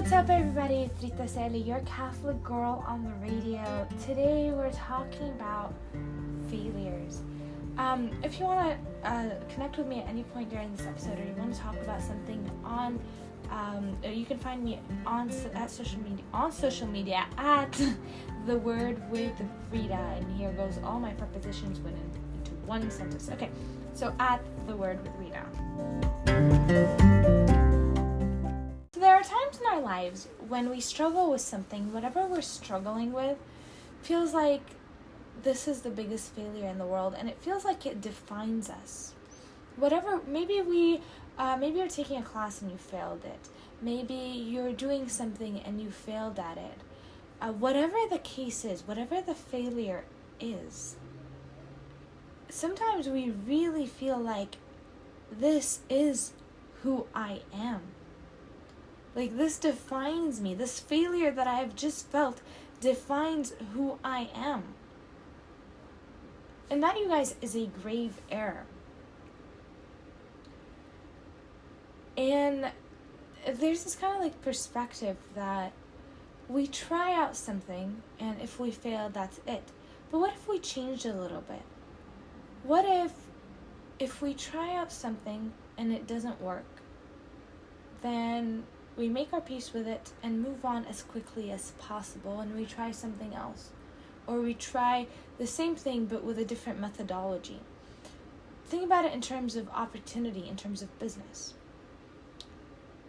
What's up, everybody? It's Rita Sally, your Catholic girl on the radio. Today we're talking about failures. If you want to connect with me at any point during this episode, or you want to talk about something on, you can find me on social media at The Word with Rita, and here goes all my prepositions went into one sentence. Okay, so at The Word with Rita. So there are times in our lives when we struggle with something, whatever we're struggling with feels like this is the biggest failure in the world, and it feels like it defines us. Maybe you're taking a class and you failed it. Maybe you're doing something and you failed at it. Whatever the case is, whatever the failure is, sometimes we really feel like this is who I am. Like, this defines me. This failure that I have just felt defines who I am. And that, you guys, is a grave error. And there's this kind of like perspective that we try out something, and if we fail, that's it. But what if we changed a little bit? What if we try out something and it doesn't work? Then we make our peace with it and move on as quickly as possible, and we try something else. Or we try the same thing but with a different methodology. Think about it in terms of opportunity, in terms of business.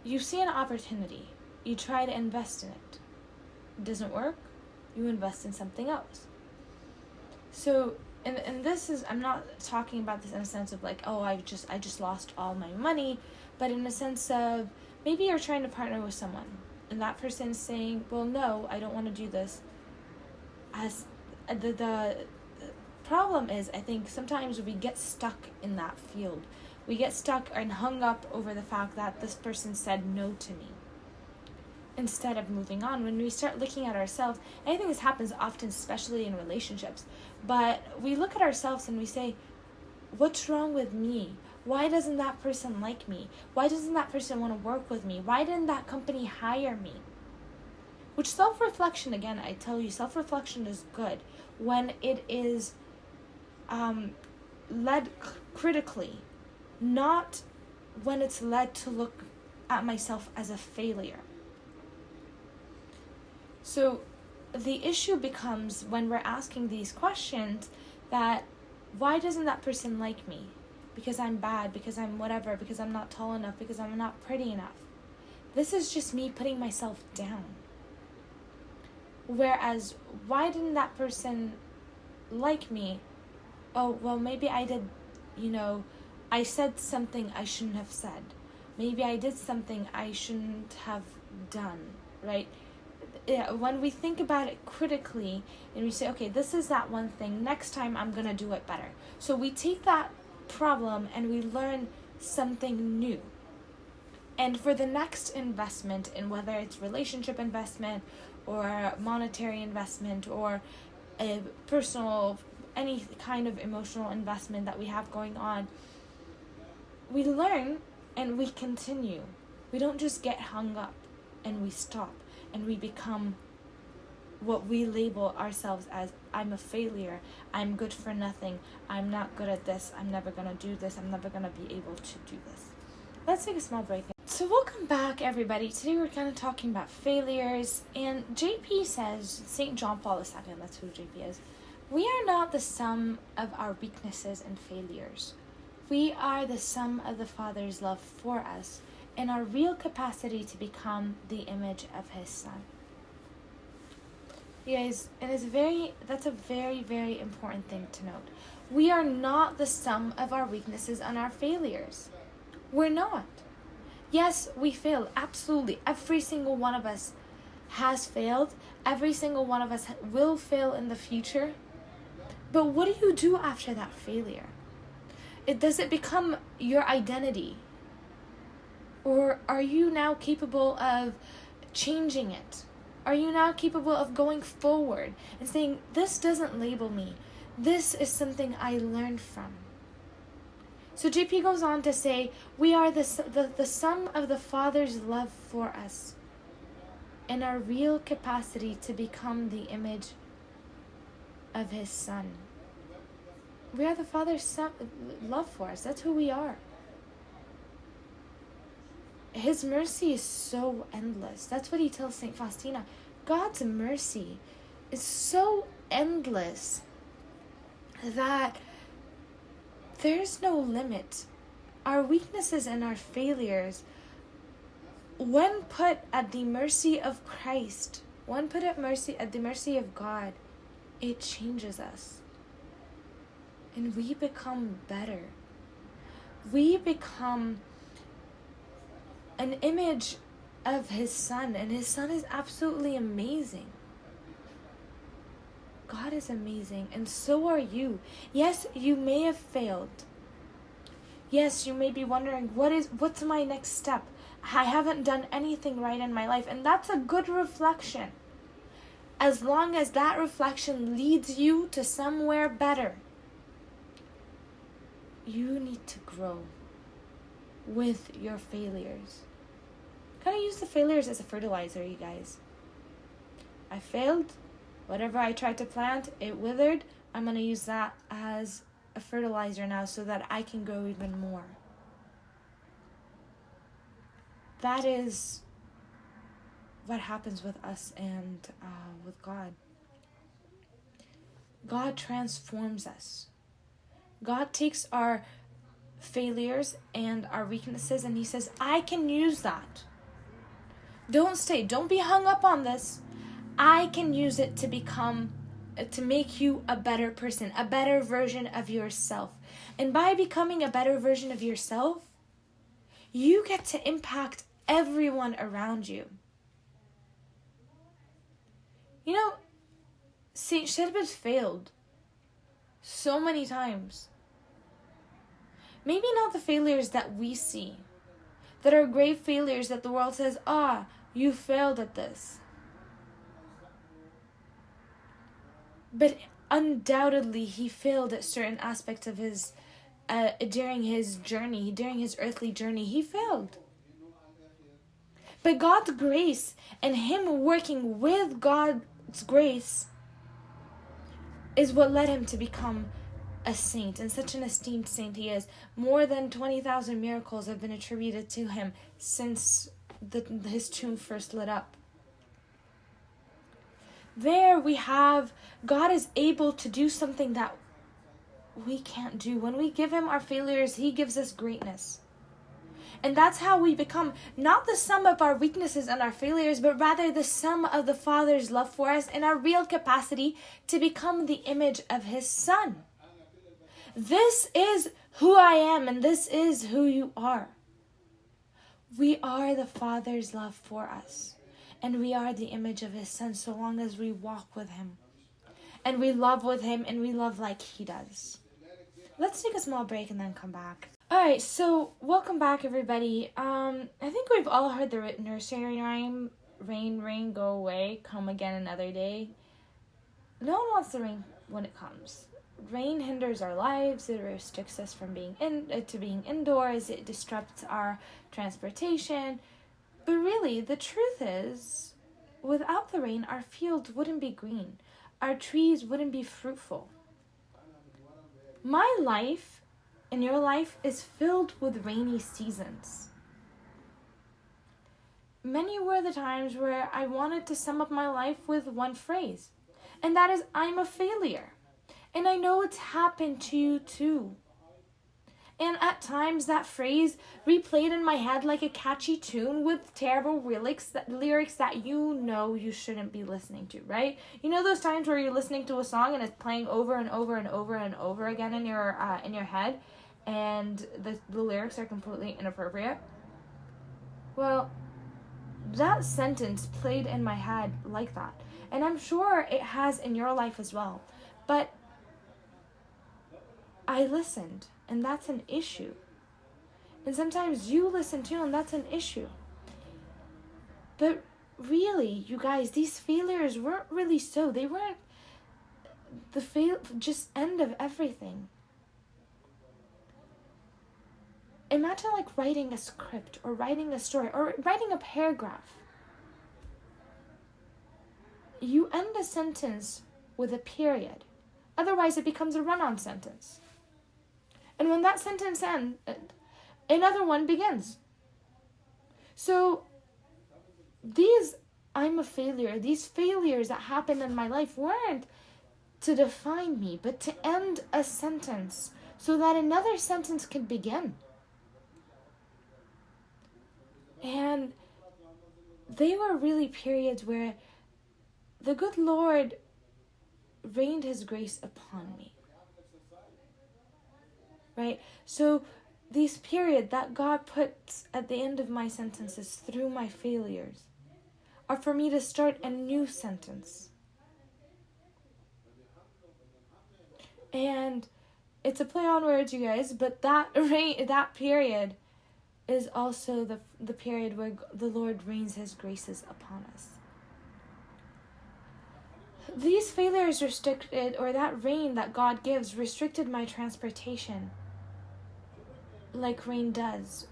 You see an opportunity, you try to invest in it. It doesn't work, you invest in something else. So, and this is, I'm not talking about this in a sense of like, oh, I just lost all my money, but in a sense of, maybe you're trying to partner with someone, and that person's saying, well, no, I don't want to do this. As the problem is, I think sometimes we get stuck in that field. We get stuck and hung up over the fact that this person said no to me, instead of moving on. When we start looking at ourselves, and I think this happens often, especially in relationships, but we look at ourselves and we say, what's wrong with me? Why doesn't that person like me? Why doesn't that person want to work with me? Why didn't that company hire me? Which self-reflection, again, I tell you, self-reflection is good when it is led critically, not when it's led to look at myself as a failure. So the issue becomes when we're asking these questions that, why doesn't that person like me? Because I'm bad, because I'm whatever, because I'm not tall enough, because I'm not pretty enough. This is just me putting myself down. Whereas, why didn't that person like me? Oh, well, maybe I did, I said something I shouldn't have said. Maybe I did something I shouldn't have done, right? Yeah, when we think about it critically and we say, okay, this is that one thing, next time I'm going to do it better. So we take that problem and we learn something new. And for the next investment, in whether it's relationship investment or monetary investment or a personal, any kind of emotional investment that we have going on, we learn and we continue. We don't just get hung up and we stop and we become what we label ourselves as, I'm a failure, I'm good for nothing, I'm not good at this, I'm never going to do this, I'm never going to be able to do this. Let's take a small break. So welcome back, everybody. Today we're kind of talking about failures, and JP says, St. John Paul II, that's who JP is, we are not the sum of our weaknesses and failures. We are the sum of the Father's love for us and our real capacity to become the image of His Son. You guys, that's a very, very important thing to note. We are not the sum of our weaknesses and our failures. We're not. Yes, we fail. Absolutely. Every single one of us has failed. Every single one of us will fail in the future. But what do you do after that failure? Does it become your identity? Or are you now capable of changing it? Are you now capable of going forward and saying, this doesn't label me. This is something I learned from. So JP goes on to say, we are the sum of the Father's love for us. and our real capacity to become the image of His Son. We are the Father's love for us. That's who we are. His mercy is so endless. That's what He tells St. Faustina. God's mercy is so endless that there's no limit. Our weaknesses and our failures, when put at the mercy of Christ, when put at the mercy of God, it changes us. And we become better. We become an image of His Son, and His Son is absolutely amazing. God is amazing, and so are you. Yes, you may have failed. Yes, you may be wondering, what's my next step? I haven't done anything right in my life, and that's a good reflection. As long as that reflection leads you to somewhere better, you need to grow with your failures. Kind of use the failures as a fertilizer, you guys. I failed. Whatever I tried to plant, it withered. I'm going to use that as a fertilizer now so that I can grow even more. That is what happens with us and with God. God transforms us. God takes our failures and our weaknesses and He says, I can use that. Don't be hung up on this. I can use it to make you a better person, a better version of yourself. And by becoming a better version of yourself, you get to impact everyone around you. You know, Saint Sherbet failed so many times. Maybe not the failures that we see, that are grave failures that the world says, you failed at this. But undoubtedly, he failed at certain aspects of his, during his journey, during his earthly journey, he failed. But God's grace and him working with God's grace is what led him to become a saint, and such an esteemed saint he is. More than 20,000 miracles have been attributed to him since his tomb first lit up. There we have, God is able to do something that we can't do. When we give him our failures, he gives us greatness. And that's how we become not the sum of our weaknesses and our failures, but rather the sum of the Father's love for us and our real capacity to become the image of his Son. This is who I am, and this is who you are. We are the Father's love for us, and we are the image of his Son so long as we walk with him, and we love with him, and we love like he does. Let's take a small break and then come back. Alright, so welcome back, everybody. I think we've all heard the nursery rhyme, rain, rain, go away, come again another day. No one wants the rain when it comes. Rain hinders our lives, it restricts us from being indoors, it disrupts our transportation. But really, the truth is, without the rain, our fields wouldn't be green. Our trees wouldn't be fruitful. My life and your life is filled with rainy seasons. Many were the times where I wanted to sum up my life with one phrase, and that is, I'm a failure. And I know it's happened to you too. And at times that phrase replayed in my head like a catchy tune with terrible lyrics that you know you shouldn't be listening to, right? You know those times where you're listening to a song and it's playing over and over and over and over again in your head, and the lyrics are completely inappropriate? Well, that sentence played in my head like that. And I'm sure it has in your life as well. But I listened, and that's an issue. And sometimes you listen too, and that's an issue. But really, you guys, these failures weren't really so. They weren't just end of everything. Imagine like writing a script or writing a story or writing a paragraph. you end a sentence with a period. Otherwise, it becomes a run-on sentence. And when that sentence ends, another one begins. So these I'm a failure, these failures that happened in my life weren't to define me, but to end a sentence so that another sentence can begin. And they were really periods where the good Lord rained his grace upon me. Right? So these periods that God puts at the end of my sentences through my failures are for me to start a new sentence. And it's a play on words, you guys, but that period is also the period where the Lord rains his graces upon us. These failures restricted, or that rain that God gives, restricted my transportation, like rain does.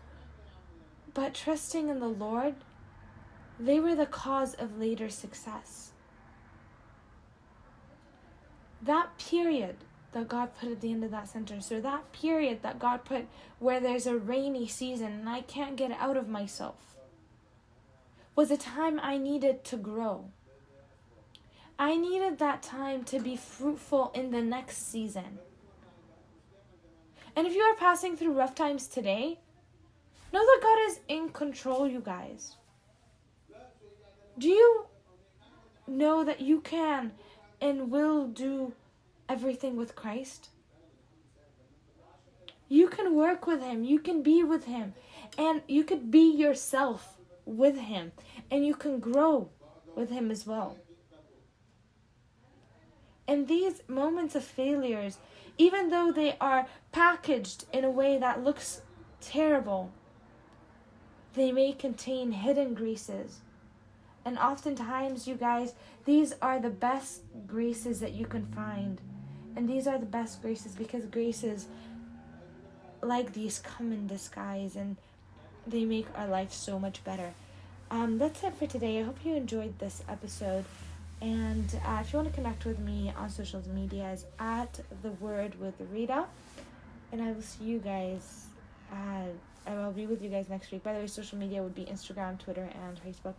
But trusting in the Lord, they were the cause of later success. That period that God put at the end of that sentence, or that period that God put where there's a rainy season and I can't get out of myself, was a time I needed to grow. I needed that time to be fruitful in the next season. And if you are passing through rough times today, know that God is in control, you guys. Do you know that you can and will do everything with Christ? You can work with him, you can be with him, and you could be yourself with him, and you can grow with him as well. And these moments of failures, even though they are packaged in a way that looks terrible, they may contain hidden graces. And oftentimes, you guys, these are the best graces that you can find. And these are the best graces because graces like these come in disguise and they make our life so much better. That's it for today. I hope you enjoyed this episode. And if you want to connect with me on social media, is at The Word with Rita. And I will see you guys. I will be with you guys next week. By the way, social media would be Instagram, Twitter, and Facebook.